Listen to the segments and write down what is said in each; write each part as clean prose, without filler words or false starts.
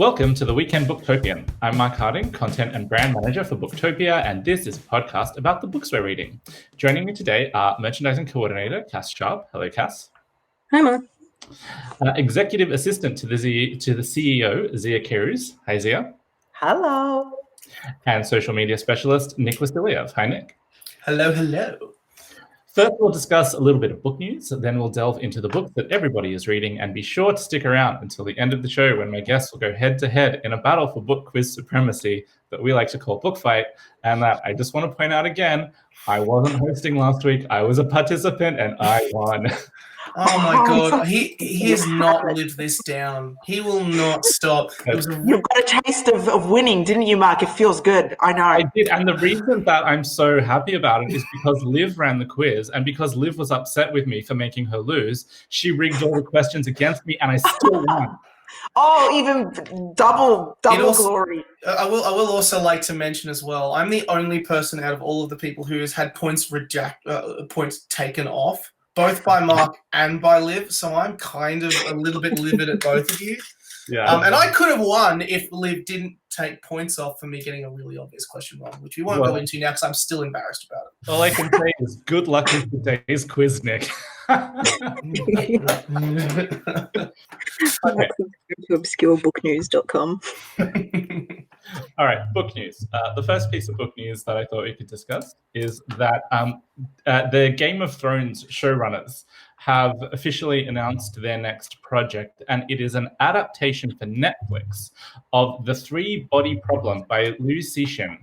Welcome to the Weekend Booktopian. I'm Mark Harding, Content and Brand Manager for Booktopia, and this is a podcast about the books we're reading. Joining me today are Merchandising Coordinator Cass Sharp. Hello, Cass. Hi, Mark. Executive Assistant to the CEO, Zia Keirouz. Hi, Zia. Hello. And Social Media Specialist, Nick Wasiliev. Hi, Nick. Hello, hello. First, we'll discuss a little bit of book news, then we'll delve into the books that everybody is reading, and be sure to stick around until the end of the show when my guests will go head-to-head in a battle for book quiz supremacy that we like to call Book Fight, and that I just want to point out again, I wasn't hosting last week, I was a participant, and I won. Oh my God, he has not lived this down. He will not stop. You've got a taste of winning, didn't you, Mark? It feels good. I know. I did, and the reason that I'm so happy about it is because Liv ran the quiz, and because Liv was upset with me for making her lose, she rigged all the questions against me, and I still won. Oh, even double glory. I will also like to mention as well, I'm the only person out of all of the people who has had points taken off, both by Mark and by Liv, so I'm kind of a little bit livid at both of you. Yeah. And I could have won if Liv didn't take points off for me getting a really obvious question wrong, which we won't go into now because I'm still embarrassed about it. All I can say is good luck with today's quiz, Nick. Okay. To obscurebooknews.com. All right, book news. The first piece of book news that I thought we could discuss is that the Game of Thrones showrunners have officially announced their next project, and it is an adaptation for Netflix of The Three-Body Problem by Liu Cixin,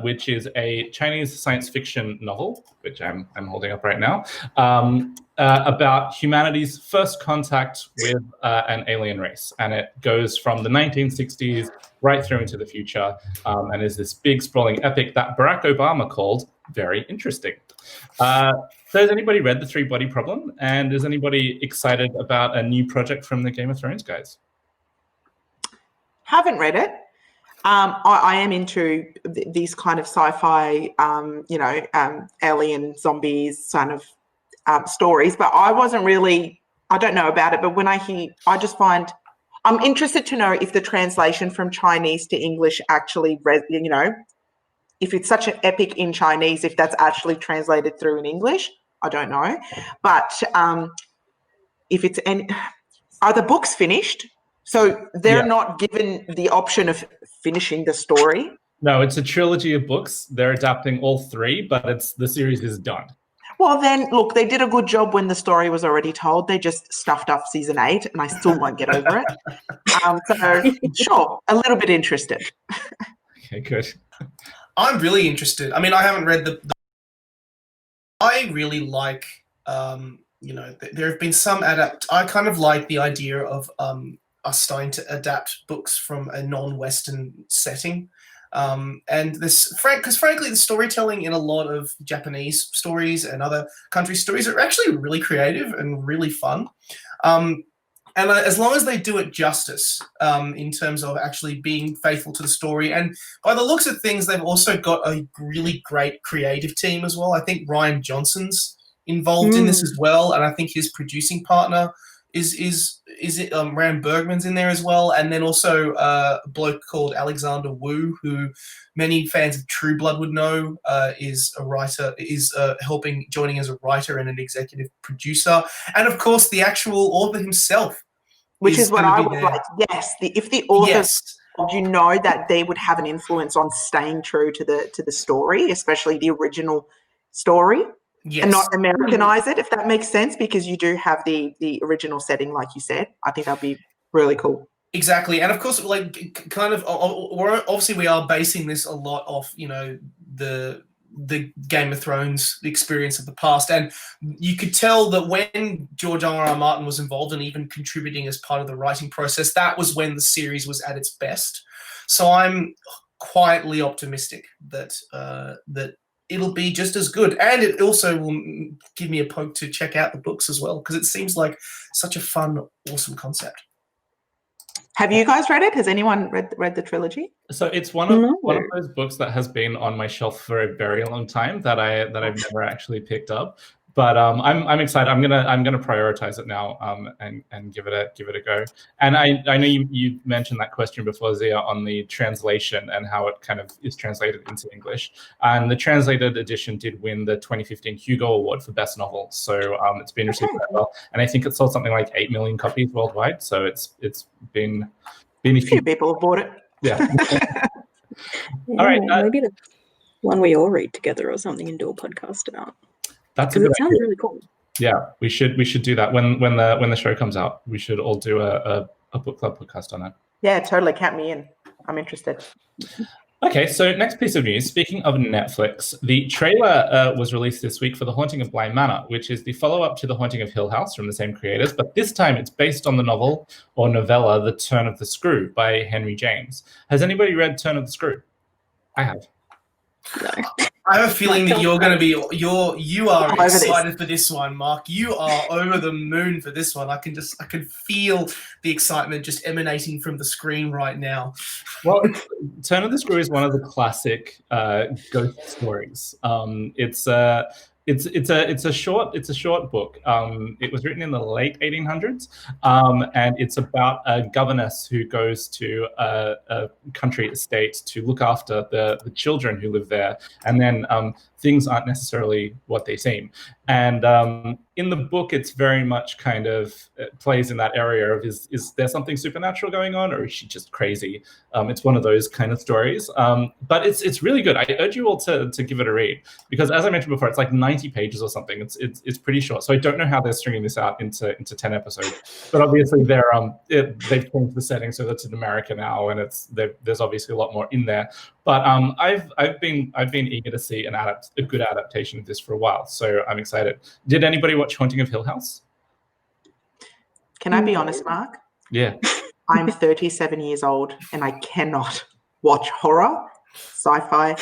which is a Chinese science fiction novel, which I'm holding up right now, about humanity's first contact with an alien race. And it goes from the 1960s right through into the future, and is this big, sprawling epic that Barack Obama called very interesting. So has anybody read The Three-Body Problem? And is anybody excited about a new project from the Game of Thrones guys? Haven't read it. I am into these kind of sci-fi, alien zombies kind of stories, but I wasn't really, I don't know about it, but when I hear, I just find, I'm interested to know if the translation from Chinese to English actually, if it's such an epic in Chinese, if that's actually translated through in English, I don't know. But if it's, are the books finished? So they're not given the option of finishing the story? No, it's a trilogy of books. They're adapting all three, but the series is done. Well, then, look, they did a good job when the story was already told. They just stuffed up season 8, and I still won't get over it. So, sure, a little bit interested. Okay, good. I'm really interested. I mean, I haven't read I really like, there have been some I kind of like the idea of us starting to adapt books from a non-Western setting. And this, because frankly, the storytelling in a lot of Japanese stories and other country stories are actually really creative and really fun. And as long as they do it justice in terms of actually being faithful to the story. And by the looks of things, they've also got a really great creative team as well. I think Ryan Johnson's involved in this as well. And I think his producing partner is Ram Bergman's in there as well. And then also a bloke called Alexander Wu, who many fans of True Blood would know, is a writer, joining as a writer and an executive producer. And of course, the actual author himself. Which is what I would like. Yes, if the authors, that they would have an influence on staying true to the story, especially the original story. Yes. And not Americanize it, if that makes sense, because you do have the original setting, like you said. I think that'd be really cool. Exactly. And of course, obviously we are basing this a lot off, the Game of Thrones experience of the past. And you could tell that when George R.R. Martin was involved and even contributing as part of the writing process, that was when the series was at its best. So I'm quietly optimistic that it'll be just as good. And it also will give me a poke to check out the books as well, because it seems like such a fun, awesome concept. Have you guys read it? Has anyone read the trilogy? So it's one of those books that has been on my shelf for a very long time that I've never actually picked up. But I'm excited. I'm gonna prioritize it now and give it a go. And I know you mentioned that question before, Zia, on the translation and how it kind of is translated into English. And the translated edition did win the 2015 Hugo Award for Best Novel. So it's been received quite well. And I think it sold something like 8 million copies worldwide. So it's been A few people have bought it. Yeah. Yeah, All right, maybe that's one we all read together or something and do a podcast about. That's a Because good it sounds idea. really cool. Yeah, we should do that when the show comes out. We should all do a book club podcast on it. Yeah, totally. Count me in. I'm interested. Okay, so next piece of news. Speaking of Netflix, the trailer was released this week for The Haunting of Bly Manor, which is the follow-up to The Haunting of Hill House from the same creators, but this time it's based on the novel or novella The Turn of the Screw by Henry James. Has anybody read Turn of the Screw? I have. No. I have a feeling that you're going to be you are over this. excited for this one, Mark. You are over the moon for this one. I can feel the excitement just emanating from the screen right now. Well, Turn of the Screw is one of the classic ghost stories. It's a short book. It was written in the late 1800s, and it's about a governess who goes to a country estate to look after the children who live there, and then things aren't necessarily what they seem. And in the book, it's very much kind of plays in that area of is there something supernatural going on, or is she just crazy? It's one of those kind of stories, but it's really good. I urge you all to give it a read, because as I mentioned before, it's like 90 pages or something. It's pretty short, so I don't know how they're stringing this out into 10 episodes. But obviously they've changed the setting so that's in America now, and there's obviously a lot more in there. But I've been eager to see a good adaptation of this for a while, so I'm excited. Did anybody watch Haunting of Hill House? Can I be honest, Mark? Yeah. I'm 37 years old and I cannot watch horror, sci-fi,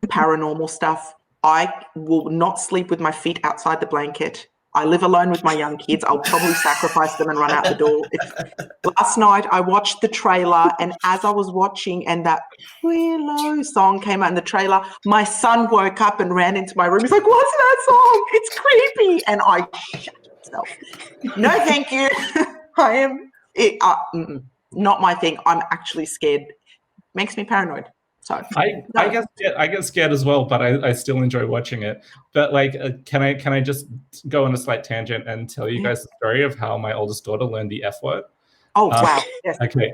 paranormal stuff. I will not sleep with my feet outside the blanket. I live alone with my young kids. I'll probably sacrifice them and run out the door. Last night, I watched the trailer, and as I was watching and that Willow song came out in the trailer, my son woke up and ran into my room. He's like, "What's that song? It's creepy." And I shut myself. No, thank you. I am not my thing. I'm actually scared. Makes me paranoid. So I get scared as well, but I still enjoy watching it. But like, can I just go on a slight tangent and tell you guys the story of how my oldest daughter learned the F word? Oh, wow. Yes. Okay.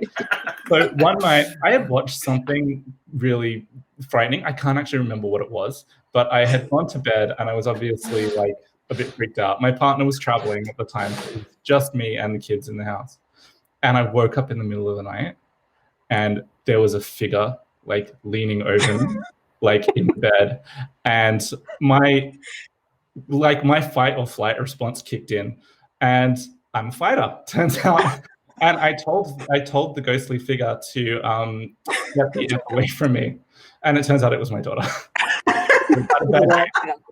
So one night I had watched something really frightening. I can't actually remember what it was, but I had gone to bed and I was obviously like a bit freaked out. My partner was traveling at the time. So it was just me and the kids in the house. And I woke up in the middle of the night and there was a figure like leaning over me, like in bed. And my fight or flight response kicked in. And I'm a fighter, turns out. And I told the ghostly figure to get the F away from me. And it turns out it was my daughter.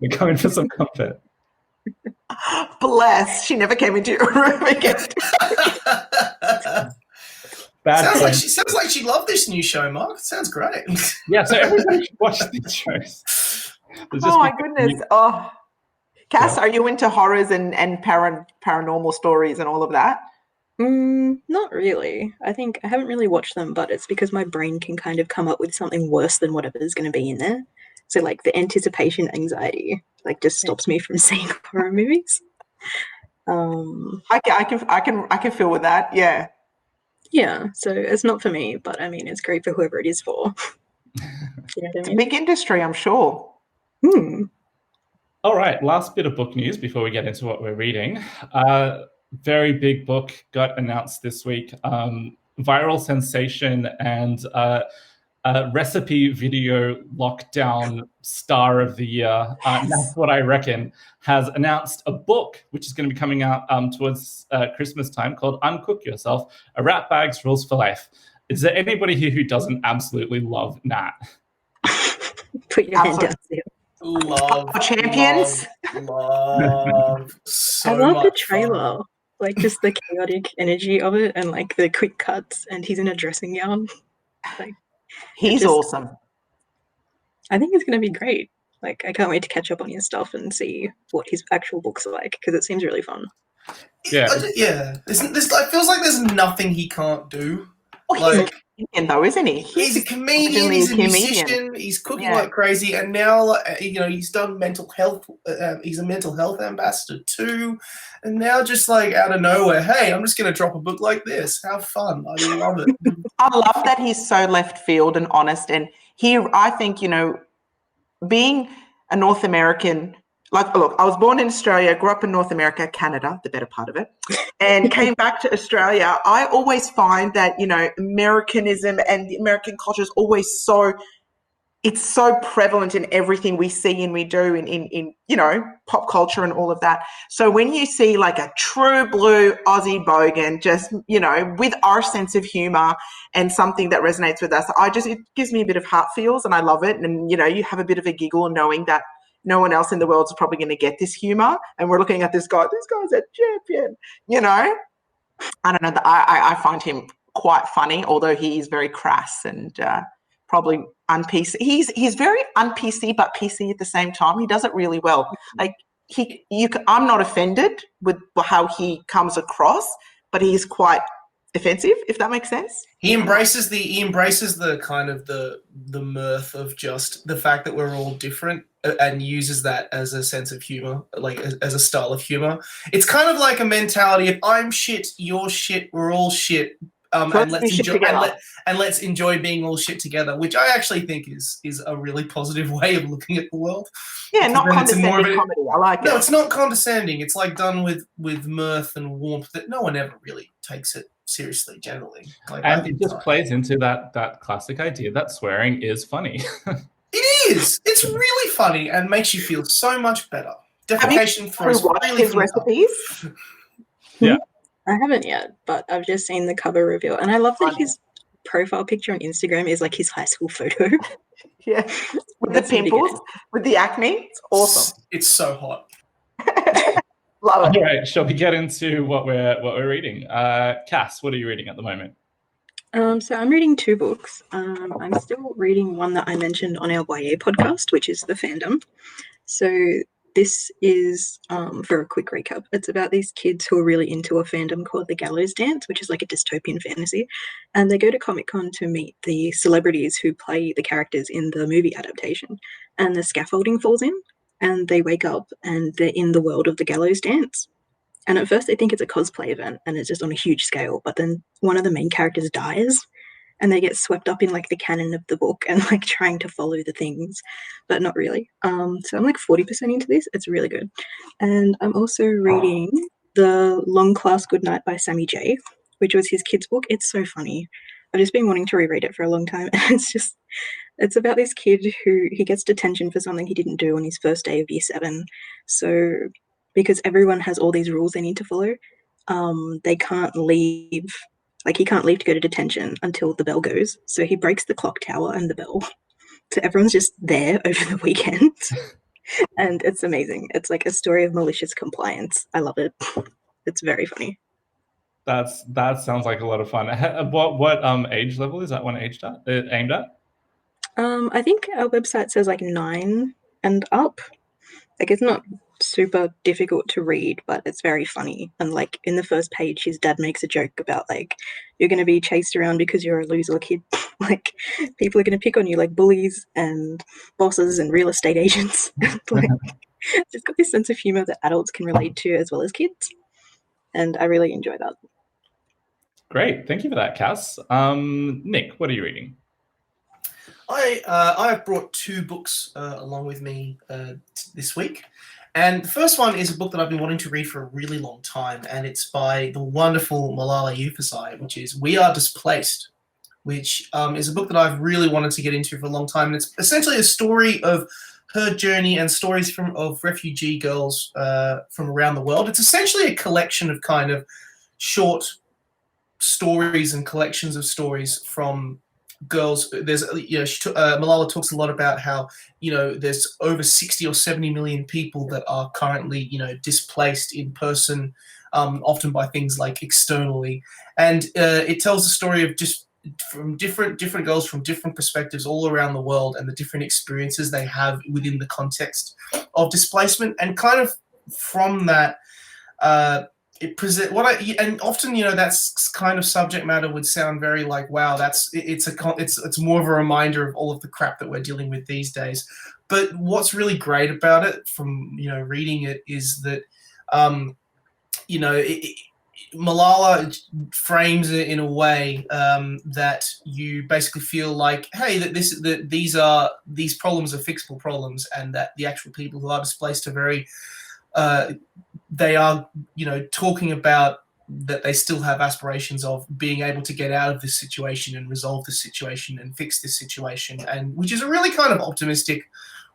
We're going for some comfort. Bless. She never came into your room again. Sounds like she loved this new show, Mark. It sounds great. Yeah, so everybody should watch these shows. Oh my goodness. Oh, Cass, are you into horrors and paranormal stories and all of that? Not really. I think I haven't really watched them, but it's because my brain can kind of come up with something worse than whatever's going to be in there. So like the anticipation anxiety like just stops me from seeing horror movies. I can feel with that. Yeah. Yeah, so it's not for me, but I mean, it's great for whoever it is for. You know what I It's a mean? big industry, I'm sure. All right, last bit of book news before we get into what we're reading. Very big book got announced this week. Viral sensation and recipe video lockdown star of the year, that's what I reckon, has announced a book which is going to be coming out towards Christmas time called Uncook Yourself, A Rat Bag's Rules for Life. Is there anybody here who doesn't absolutely love Nat? Put your hand down. Love. Champions. Love. So I love the much trailer. fun. Like just the chaotic energy of it and like the quick cuts and he's in a dressing gown. Like He's just- awesome. I think it's going to be great. Like, I can't wait to catch up on his stuff and see what his actual books are like, because it seems really fun. Yeah. Yeah. There's like, feels like there's nothing he can't do. Oh, he's Like, a comedian, though, isn't he? he's a comedian, originally he's a comedian. musician, he's cooking Yeah. like crazy, and now, he's done mental health, he's a mental health ambassador too, and now just like out of nowhere, hey, I'm just going to drop a book like this. How fun. I love it. I love that he's so left field and honest. And I think, being a North American, like, look, I was born in Australia, grew up in North America, Canada, the better part of it, and came back to Australia. I always find that, Americanism and the American culture is always it's so prevalent in everything we see and we do in pop culture and all of that. So when you see like a true blue Aussie bogan, just, with our sense of humor and something that resonates with us, it gives me a bit of heart feels, and I love it. And, you have a bit of a giggle knowing that no one else in the world is probably going to get this humor. And we're looking at this guy's a champion, I don't know. I find him quite funny, although he is very crass and, probably un-PC. He's very un-PC, but PC at the same time. He does it really well. Like I'm not offended with how he comes across, but he's quite offensive, if that makes sense. He embraces the kind of the mirth of just the fact that we're all different, and uses that as a sense of humor, like as a style of humor. It's kind of like a mentality of I'm shit, you're shit, we're all shit. And let's enjoy being all shit together, which I actually think is a really positive way of looking at the world. Yeah, not condescending comedy. I like it. No, it's not condescending. It's like done with mirth and warmth that no one ever really takes it seriously, generally. And it just plays into that classic idea that swearing is funny. It is. It's really funny and makes you feel so much better. Defecation throws really his recipes. Yeah. I haven't yet, but I've just seen the cover reveal, and I love that his profile picture on Instagram is like his high school photo. Yeah, with the pimples, with the acne. It's awesome. It's so hot. Love it. All right, shall we get into what we're reading? Cass, what are you reading at the moment? So I'm reading 2 books. I'm still reading one that I mentioned on our YA podcast, which is The Fandom. So this is, for a quick recap, it's about these kids who are really into a fandom called the Gallows Dance, which is like a dystopian fantasy. And they go to Comic-Con to meet the celebrities who play the characters in the movie adaptation. And the scaffolding falls in, and they wake up and they're in the world of the Gallows Dance. And at first they think it's a cosplay event and it's just on a huge scale, but then one of the main characters dies and they get swept up in like the canon of the book and like trying to follow the things, but not really. So I'm like 40% into this. It's really good. And I'm also reading The Long Class Goodnight by Sammy J, which was his kid's book. It's so funny. I've just been wanting to reread it for a long time. It's about this kid who he gets detention for something he didn't do on his first day of year 7. So because everyone has all these rules they need to follow, they can't leave. Like, he can't leave to go to detention until the bell goes. So he breaks the clock tower and the bell. So everyone's just there over the weekend. And it's amazing. It's like a story of malicious compliance. I love it. It's very funny. That sounds like a lot of fun. What age level is that one aimed at? I think our website says like 9 and up. Like, it's not super difficult to read, but it's very funny. And like in the first page, his dad makes a joke about like, you're going to be chased around because you're a loser kid. Like, people are going to pick on you, like bullies and bosses and real estate agents. Like, it's got this sense of humor that adults can relate to as well as kids, and I really enjoy that. Great, thank you for that, Cass. Nick, what are you reading? I have brought 2 books along with me this week. And the first one is a book that I've been wanting to read for a really long time, and it's by the wonderful Malala Yousafzai, which is We Are Displaced, which is a book that I've really wanted to get into for a long time. And it's essentially a story of her journey and stories of refugee girls from around the world. It's essentially a collection of kind of short stories and collections of stories from girls. There's, Malala talks a lot about how, there's over 60 or 70 million people that are currently, displaced in person, often by things like externally. And it tells the story of just from different girls from different perspectives all around the world, and the different experiences they have within the context of displacement, and kind of from that it present and often that's kind of subject matter would sound very like, wow, it's more of a reminder of all of the crap that we're dealing with these days. But what's really great about it from reading it is that Malala frames it in a way that you basically feel like, hey, that these problems are fixable problems, and that the actual people who are displaced are very they are talking about that they still have aspirations of being able to get out of this situation and resolve this situation and fix this situation, and which is a really kind of optimistic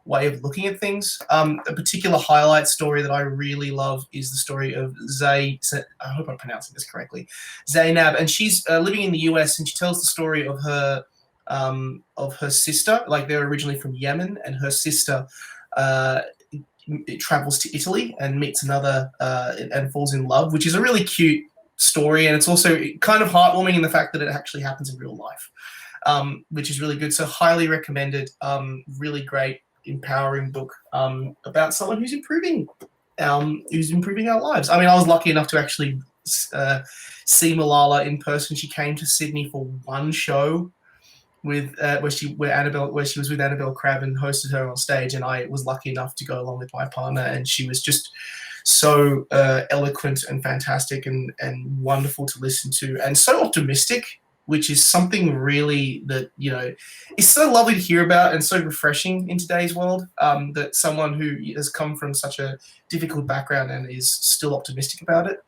way of looking at things. A particular highlight story that I really love is the story of I hope I'm pronouncing this correctly, Zainab, and she's living in the US, and she tells the story of her sister. Like, they're originally from Yemen, and her sister travels to Italy and meets another and falls in love, which is a really cute story, and it's also kind of heartwarming in the fact that it actually happens in real life, which is really good. So highly recommended. Really great, empowering book about someone who's improving our lives. I mean, I was lucky enough to actually see Malala in person. She came to Sydney for one show with where she was with Annabelle Crabb and hosted her on stage, and I was lucky enough to go along with my partner, and she was just so eloquent and fantastic and wonderful to listen to, and so optimistic, which is something really that is so lovely to hear about and so refreshing in today's world, that someone who has come from such a difficult background and is still optimistic about it,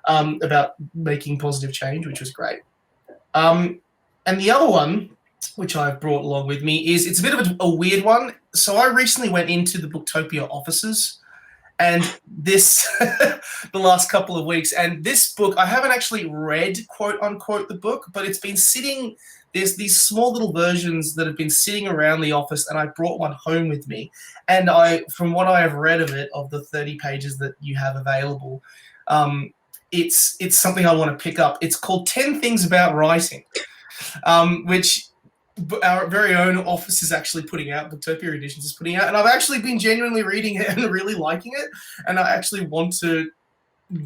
about making positive change, which was great. And the other one, which I've brought along with me, it's a bit of a weird one. So I recently went into the Booktopia offices, and this the last couple of weeks, and this book, I haven't actually read, quote unquote, the book, but it's been sitting, there's these small little versions that have been sitting around the office, and I brought one home with me. And from what I have read of it, of the 30 pages that you have available, it's something I want to pick up. It's called 10 Things About Writing, which our very own office is actually putting out, Booktopia Editions is putting out, and I've actually been genuinely reading it and really liking it, and I actually want to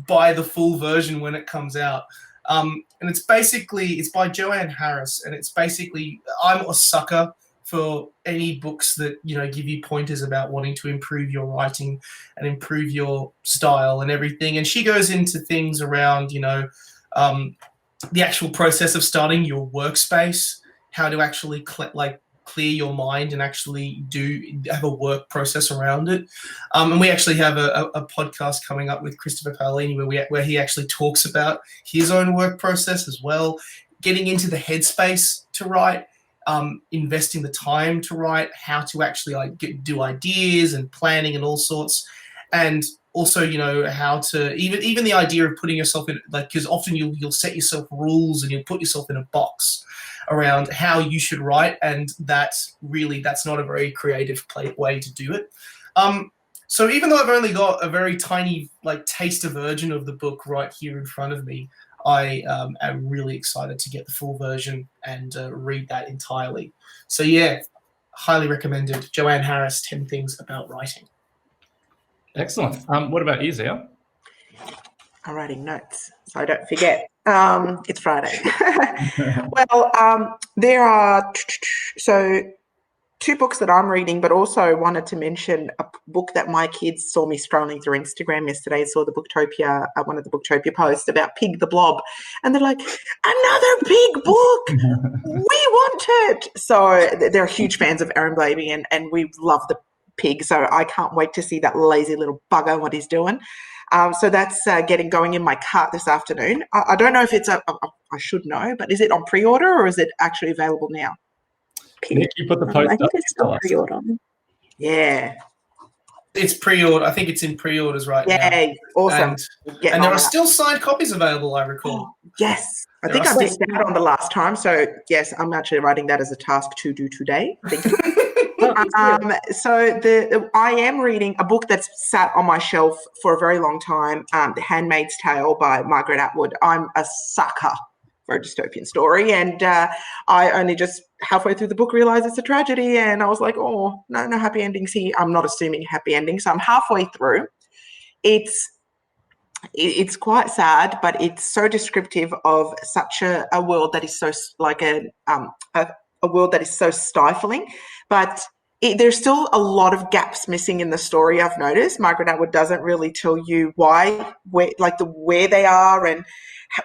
buy the full version when it comes out. And it's by Joanne Harris, and it's basically, I'm a sucker for any books that give you pointers about wanting to improve your writing and improve your style and everything. And she goes into things around the actual process of starting your workspace, how to actually clear your mind and actually have a work process around it. And we actually have a podcast coming up with Christopher Paolini where he actually talks about his own work process as well, getting into the headspace to write, investing the time to write, how to actually do ideas and planning and all sorts. And also, how to even the idea of putting yourself in, because often you'll set yourself rules and you'll put yourself in a box around how you should write, and that's not a very creative way to do it. So even though I've only got a very tiny taster version of the book right here in front of me, I am really excited to get the full version and read that entirely. So yeah, highly recommended. Joanne Harris, 10 Things About Writing. Excellent. What about you, Zia? I'm writing notes so I don't forget. It's Friday. Well, there are two books that I'm reading, but also wanted to mention a book that my kids saw me scrolling through Instagram yesterday, saw the Booktopia, one of the Booktopia posts about Pig the Blob, and they're like, another pig book! We want it! So they're huge fans of Aaron Blaby, and we love the pig, so I can't wait to see that lazy little bugger, what he's doing. So that's getting going in my cart this afternoon. I don't know if it's I should know, but is it on pre-order or is it actually available now? Nick, you put the post I think it's still pre-order. Yeah. It's pre-order. I think it's in pre-orders right now. Yeah, awesome. And there are still signed copies available, I recall. Yes. I think I missed out on the last time. So, yes, I'm actually writing that as a task to do today. Thank you. I am reading a book that's sat on my shelf for a very long time, The Handmaid's Tale by Margaret Atwood. I'm a sucker for a dystopian story. And I only just halfway through the book realized it's a tragedy, and I was like, oh, no happy endings here. I'm not assuming happy ending, so I'm halfway through. It's quite sad, but it's so descriptive of such a world that is so like a world that is so stifling, but there's still a lot of gaps missing in the story. I've noticed Margaret Atwood doesn't really tell you where they are and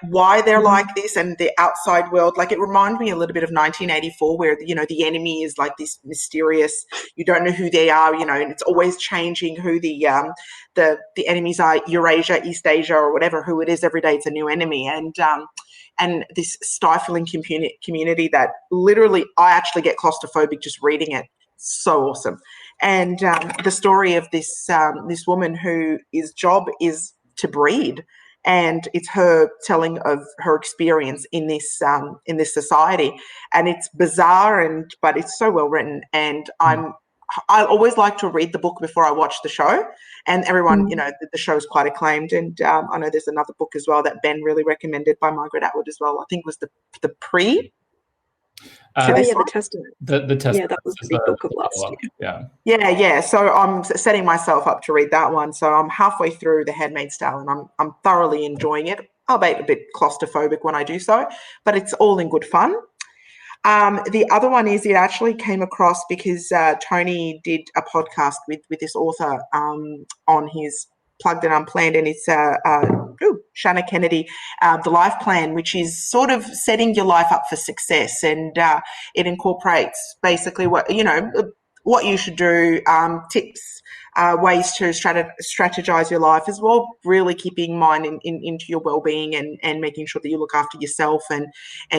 why they're like this, and the outside world. Like, it reminded me a little bit of 1984, where the enemy is like this mysterious. You don't know who they are, and it's always changing who the enemies are. Eurasia, East Asia, or whatever, who it is. Every day it's a new enemy, and this stifling community that literally I actually get claustrophobic just reading it. So awesome. And the story of this woman whose job is to breed, and it's her telling of her experience in this society, and it's bizarre but it's so well written. And I always like to read the book before I watch the show, and everyone, the show is quite acclaimed. And I know there's another book as well that Ben really recommended by Margaret Atwood as well. I think it was the Pre. The Testament. The Testament. Yeah, that was the big book of last year. Yeah. So I'm setting myself up to read that one. So I'm halfway through The Handmaid's Tale, and I'm thoroughly enjoying it. I'll be a bit claustrophobic when I do so, but it's all in good fun. The other one is, it actually came across because Tony did a podcast with this author on his Plugged and Unplanned, and it's Shanna Kennedy, The Life Plan, which is sort of setting your life up for success, and it incorporates basically what you should do, tips, ways to strategize your life as well, really keeping in mind into your well-being and making sure that you look after yourself and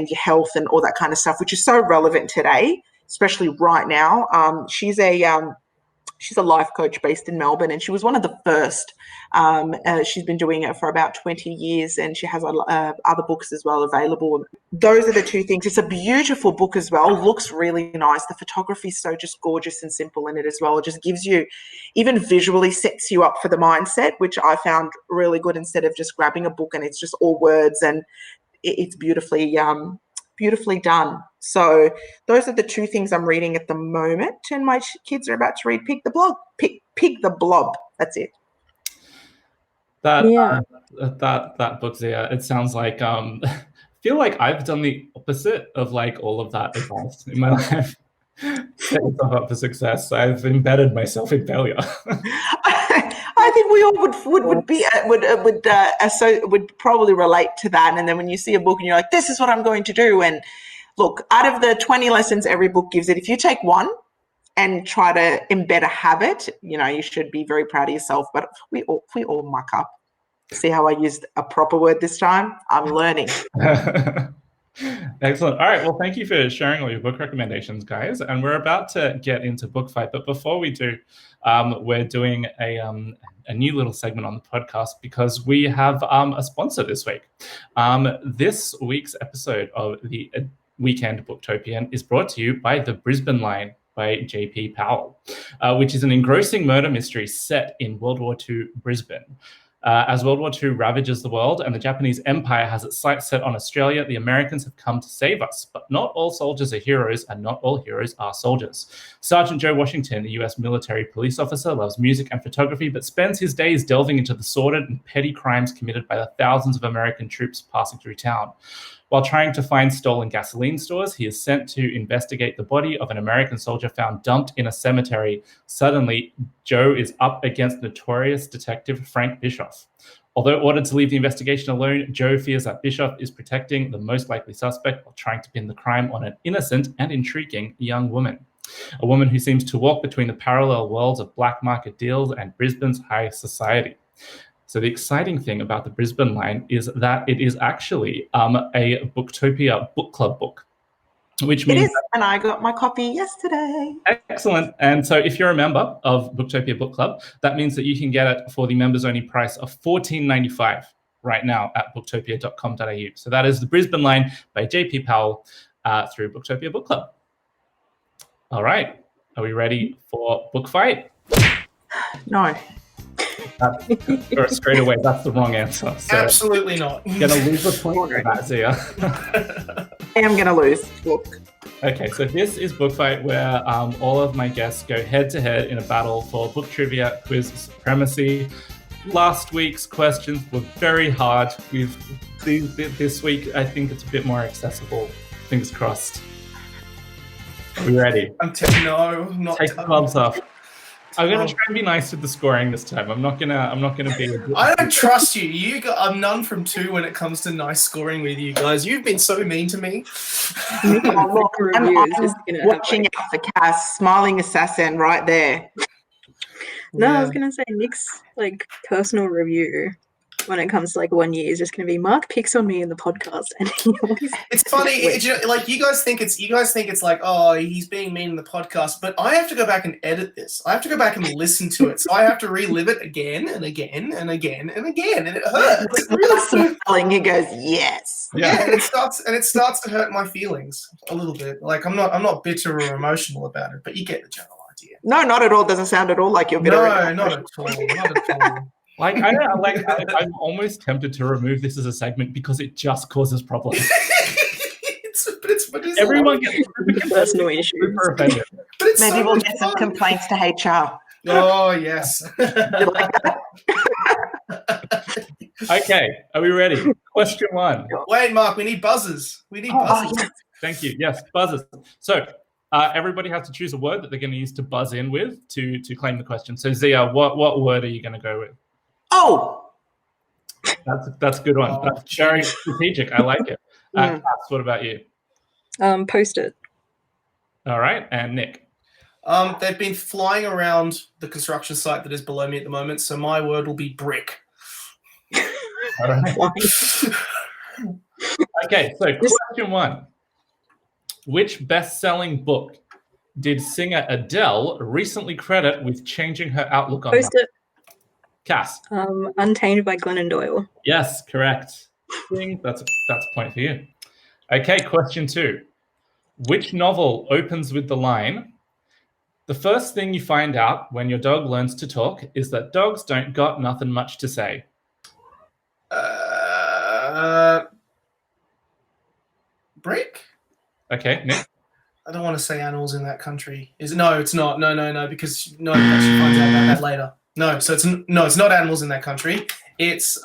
your health and all that kind of stuff, which is so relevant today, especially right now. She's a life coach based in Melbourne, and she was one of the first. She's been doing it for about 20 years, and she has other books as well available. Those are the two things. It's a beautiful book as well. Looks really nice. The photography is so just gorgeous and simple in it as well. It just gives you, even visually sets you up for the mindset, which I found really good, instead of just grabbing a book and it's just all words, and it's beautifully done. So those are the two things I'm reading at the moment, and my kids are about to read Pig the Blob. That's it. That book there, it sounds like I feel like I've done the opposite of like all of that advice in my life. Set yourself up for success. I've embedded myself in failure. I think we all would probably relate to that. And then when you see a book and you're like, this is what I'm going to do. And look, out of the 20 lessons every book gives it, if you take one and try to embed a habit, you should be very proud of yourself. But we all muck up. See how I used a proper word this time? I'm learning. Excellent. All right. Well, thank you for sharing all your book recommendations, guys. And we're about to get into Book Fight. But before we do, we're doing a new little segment on the podcast because we have a sponsor this week. This week's episode of the Weekend Booktopian is brought to you by The Brisbane Line by J.P. Powell, which is an engrossing murder mystery set in World War II Brisbane. As World War II ravages the world and the Japanese Empire has its sights set on Australia, the Americans have come to save us. But not all soldiers are heroes, and not all heroes are soldiers. Sergeant Joe Washington, a U.S. military police officer, loves music and photography, but spends his days delving into the sordid and petty crimes committed by the thousands of American troops passing through town. While trying to find stolen gasoline stores, he is sent to investigate the body of an American soldier found dumped in a cemetery. Suddenly, Joe is up against notorious detective Frank Bischoff. Although ordered to leave the investigation alone, Joe fears that Bischoff is protecting the most likely suspect while trying to pin the crime on an innocent and intriguing young woman. A woman who seems to walk between the parallel worlds of black market deals and Brisbane's high society. So the exciting thing about the Brisbane Line is that it is actually a Booktopia book club book, which means... It is, and I got my copy yesterday. Excellent. And so if you're a member of Booktopia Book Club, that means that you can get it for the members-only price of $14.95 right now at booktopia.com.au. So that is the Brisbane Line by J.P. Powell through Booktopia Book Club. All right. Are we ready for Book Fight? No. That's straight away. That's the wrong answer. So Absolutely not. gonna lose a point for that, Zia. I am going to lose. Look. Okay, so this is Book Fight, where all of my guests go head-to-head in a battle for book trivia quiz supremacy. Last week's questions were very hard. This week, I think it's a bit more accessible. Fingers crossed. Are we ready? No, not Take the gloves off. I'm gonna try and be nice with the scoring this time. I'm not gonna be. I don't trust you. I'm none from two when it comes to nice scoring with you guys. You've been so mean to me. Look, I'm watching out for Cass, smiling assassin right there. No, Yeah. I was gonna say Nick's like personal review when it comes to like 1 year is just gonna be Mark picks on me in the podcast, and he always. It's funny, like you guys think it's like, oh, he's being mean in the podcast, but I have to go back and edit this. I have to go back and listen to it, so I have to relive it again and again and again and again, and it hurts. It really Smiling, he goes, yes. Yeah, and it starts to hurt my feelings a little bit. Like I'm not bitter or emotional about it, but you get the general idea. No, not at all. Doesn't sound at all like you're bitter. No, not at all. Not at all. I'm almost tempted to remove this as a segment because it just causes problems. But it's Everyone gets personal issues. super offended. But it's Maybe so we'll much get some fun. complaints to HR. Oh yes. You like that? Okay, are we ready? Question 1. Wait, Mark, we need buzzers. We need buzzers. yes. Thank you. Yes, buzzers. So everybody has to choose a word that they're going to use to buzz in with to claim the question. So Zia, what word are you going to go with? Oh, That's a good one. Oh, That's very strategic. I like it. Cass, what about you? Post it. All right, and Nick. They've been flying around the construction site that is below me at the moment, so my word will be brick. All right. Okay, so question 1. Which best-selling book did singer Adele recently credit with changing her outlook on life? Post it. Cass. Untamed by Glennon Doyle. Yes, correct. Ding. That's a point for you. Okay, question 2. Which novel opens with the line, "The first thing you find out when your dog learns to talk is that dogs don't got nothing much to say"? Brick? Okay, Nick. I don't want to say animals in that country. No, it's not. No, because no, she finds out about that later. No, so it's not animals in that country. It's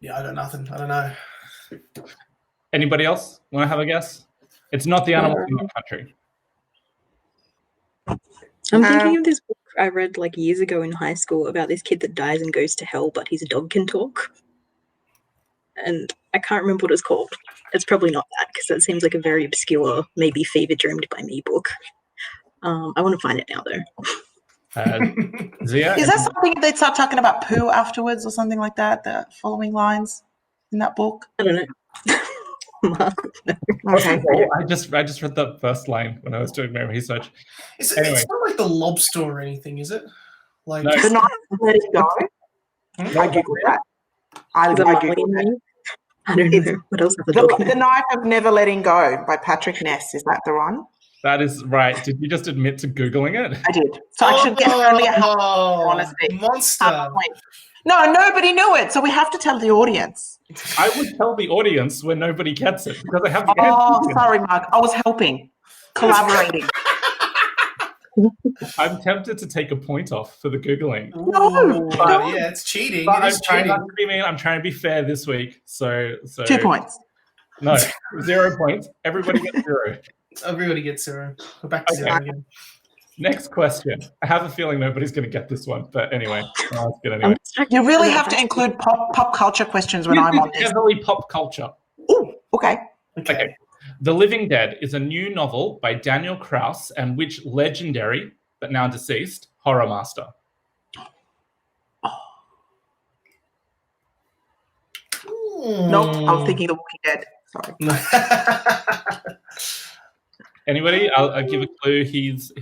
yeah, I got nothing. I don't know. Anybody else want to have a guess? It's not the animals in the country. I'm thinking of this book I read like years ago in high school about this kid that dies and goes to hell, but his dog can talk. And I can't remember what it's called. It's probably not that, because that seems like a very obscure, maybe Fever Dreamed by Me book. I want to find it now, though. Zia? is that something they start talking about poo afterwards or something like that? The following lines in that book? I don't know. Okay. Oh, I just read the first line when I was doing my research. It's Anyway. not like the lobster or anything, is it? Like No. The Night of Letting Go. Hmm? I googled that. I Is it googled Marley and that. Me? I don't It's- know. What else is the dog The name? Night of Never Letting Go by Patrick Ness. Is that the one? That is right. Did you just admit to Googling it? I did. So I should get only a half honesty. monster. a point. No, nobody knew it, so we have to tell the audience. I would tell the audience when nobody gets it because I have the Oh, answer. sorry, Mark. I was helping, collaborating. I'm tempted to take a point off for the Googling. No, But yeah, it's cheating. But It I'm is trying cheating. not to be mean. I'm trying to be fair this week. So 2 points. No, 0 points. Everybody gets 0. Everybody gets 0. Go back to Okay. 0 again. Next question. I have a feeling nobody's going to get this one, but anyway, I'll ask it I'm anyway. distracted You really by have that. to include pop culture questions when I'm on this. Heavily pop culture. Ooh, okay. Okay. The Living Dead is a new novel by Daniel Kraus and which legendary, but now deceased, horror master? Nope, I was thinking The Walking Dead. Sorry. Anybody? I'll give a clue. He's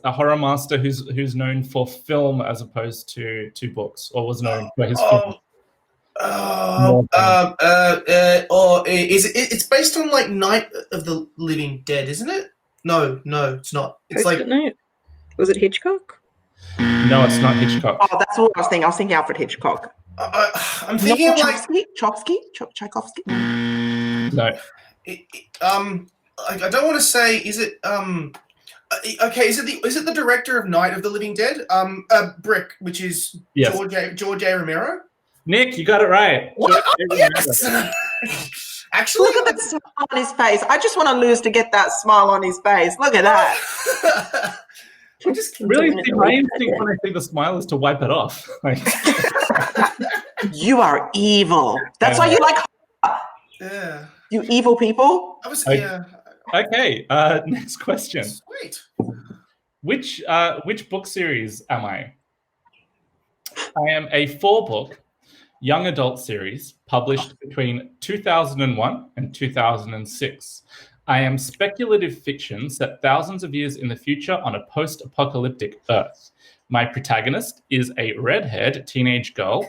a horror master who's known for film as opposed to books, or was known for his film. It's based on like Night of the Living Dead, isn't it? No, it's not. It's Post-it like note. Was it Hitchcock? No, it's not Hitchcock. Oh, that's what I was thinking. I was thinking Alfred Hitchcock. I'm thinking Not like Tchaikovsky. No. I don't want to say. Is it okay? Is it the director of Night of the Living Dead? Brick, which is Yes. George A. Romero. Nick, you got it right. What? Yes. Actually, Look at that smile on his face. I just want to lose to get that smile on his face. Look at that. I'm just Really, my instinct when I think the smile is to wipe it off. Like, You are evil. That's why you like yeah. you evil people. I was Okay. yeah. okay, next question. Sweet. Which book series am I? I am a 4-book young adult series published between 2001 and 2006. I am speculative fiction set thousands of years in the future on a post-apocalyptic Earth. My protagonist is a redhead teenage girl.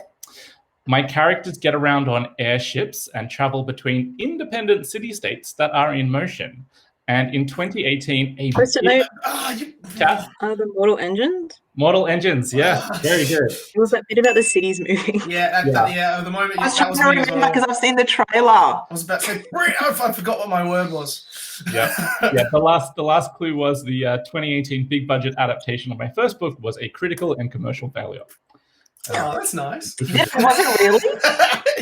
My characters get around on airships and travel between independent city-states that are in motion. And in 2018, a Post-it note, Cat, the Mortal Engines. Mortal Engines, yeah, very good. It was that bit about the cities moving. Yeah, at the moment, I was that trying was to me as remember well. because I've seen the trailer. I was about to say, I forgot what my word was. Yeah. The last clue was the 2018 big budget adaptation of my first book was a critical and commercial failure. Oh, that's nice. Yeah, was it really?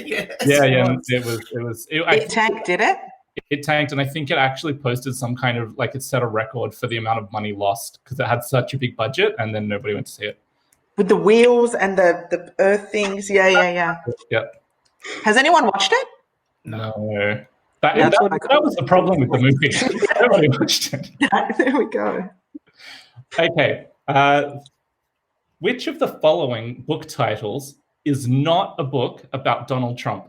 Yes, Yeah. was. It tanked, did it? It tanked, and I think it actually posted some kind of it set a record for the amount of money lost because it had such a big budget, and then nobody went to see it. With the wheels and the earth things. Yeah. Yeah. Has anyone watched it? No. That was the problem with the movie. Nobody watched it. There we go. Okay. Which of the following book titles is not a book about Donald Trump?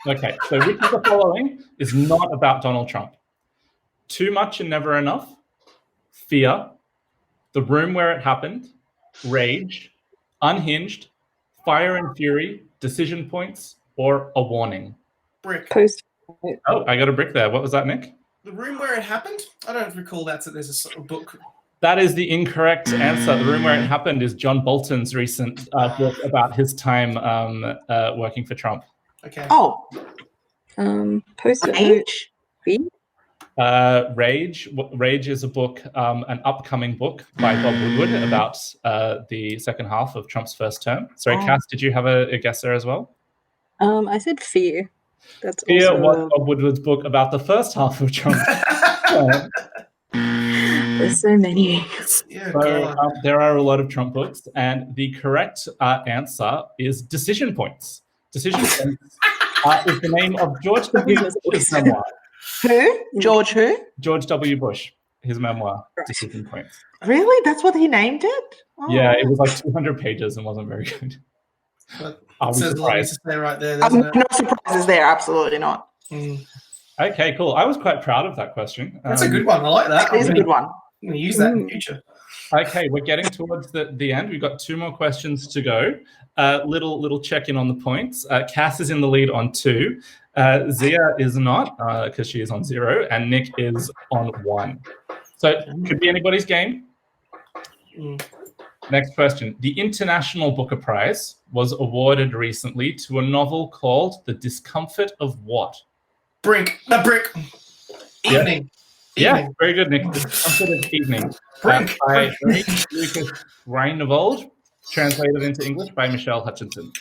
Okay, so which of the following is not about Donald Trump? Too Much and Never Enough, Fear, The Room Where It Happened, Rage, Unhinged, Fire and Fury, Decision Points, or A Warning? Brick. Post. Oh, I got a brick there. What was that, Nick? The Room Where It Happened? I don't recall that there's a sort of book. That is the incorrect answer. The Room Where It Happened is John Bolton's recent book about his time working for Trump. Okay. Oh, Post-it note. H. Rage is a book, an upcoming book by Bob Woodward about the second half of Trump's first term. Sorry, Cass, did you have a guess there as well? I said Fear. That's Fear also was Bob Woodward's book about the first half of Trump's term. There's so many. Yeah, So there are a lot of Trump books, and the correct answer is Decision Points. Decision Points is the name of George W. Bush's memoir. Who? George who? George W. Bush, his memoir, Decision Points. Really? That's what he named it? Oh. Yeah, it was like 200 pages and wasn't very good. But I'll be says a lot to surprised. say right there, doesn't it? No surprises there. Absolutely not. Okay, cool. I was quite proud of that question. That's a good one. I like that. It is a good one. I'm going to use that in the future. Okay, we're getting towards the end. We've got 2 more questions to go. Little check-in on the points. Cass is in the lead on 2. Zia is not, because she is on 0, and Nick is on 1. So could be anybody's game. Next question. The International Booker Prize was awarded recently to a novel called The Discomfort of What? Brick. Evening. Yeah, Evening. very good, Nick. The Discomfort of Evening. Brink. By Lucas Reinebold, translated into English by Michelle Hutchinson.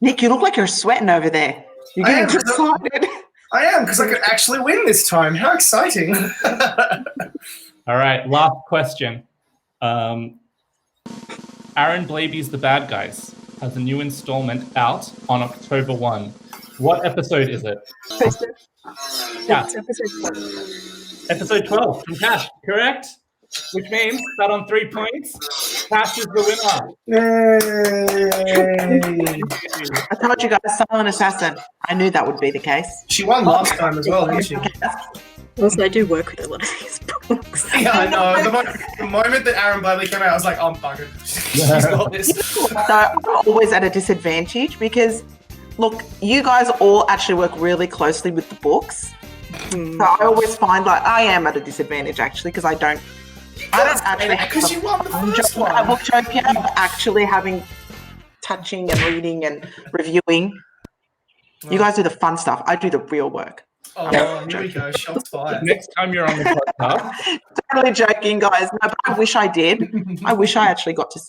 Nick, you look like you're sweating over there. You're I getting am. excited. I am, because I could actually win this time. How exciting. All right, last question. Aaron Blaby's The Bad Guys has a new installment out on October 1. What episode is it? Post-it. Yeah. That's episode 12. Episode 12 from Cash, correct? Which means that on 3 points, Cash is the winner. Yay. I told you guys, Silent Assassin. I knew that would be the case. She won last time as well, didn't she? Also, I do work with a lot of these books. Yeah, I know. The moment that Aaron Blabey came out, I was like, I'm buggered. She's got this. So I'm always at a disadvantage because, look, you guys all actually work really closely with the books. So I always find I am at a disadvantage actually because I don't I don't actually because you won the first one. at Booktopia, actually having touching and reading and reviewing. You guys do the fun stuff. I do the real work. Oh, here we go. Shots fired. Next time you're on the podcast, Totally joking, guys. No, but I wish I did. I wish I actually got to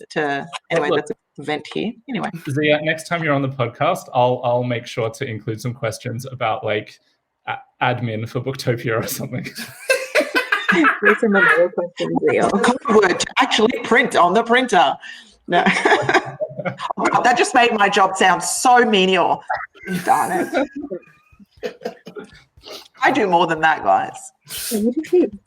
anyway, Look. that's an event here. Anyway. Zia, next time you're on the podcast, I'll make sure to include some questions about like admin for Booktopia or something. There's some other questions, Leo. Code word to actually print on the printer. No. Oh, God, that just made my job sound so menial. Darn it. I do more than that, guys.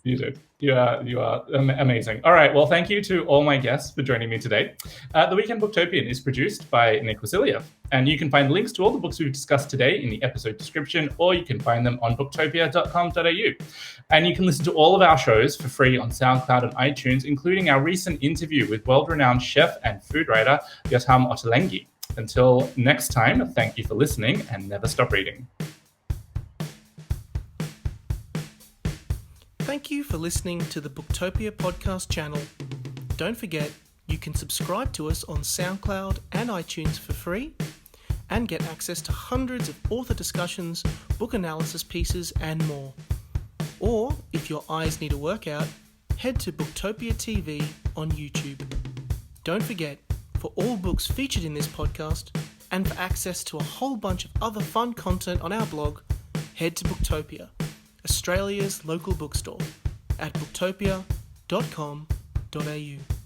You do. You are amazing. All right. Well, thank you to all my guests for joining me today. The Weekend Booktopian is produced by Nick Wasiliev, and you can find links to all the books we've discussed today in the episode description, or you can find them on booktopia.com.au. And you can listen to all of our shows for free on SoundCloud and iTunes, including our recent interview with world-renowned chef and food writer Yotam Ottolenghi. Until next time, thank you for listening and never stop reading. Thank you for listening to the Booktopia podcast channel. Don't forget, you can subscribe to us on SoundCloud and iTunes for free and get access to hundreds of author discussions, book analysis pieces, and more. Or, if your eyes need a workout, head to Booktopia TV on YouTube. Don't forget, for all books featured in this podcast and for access to a whole bunch of other fun content on our blog, head to Booktopia, Australia's local bookstore, at booktopia.com.au.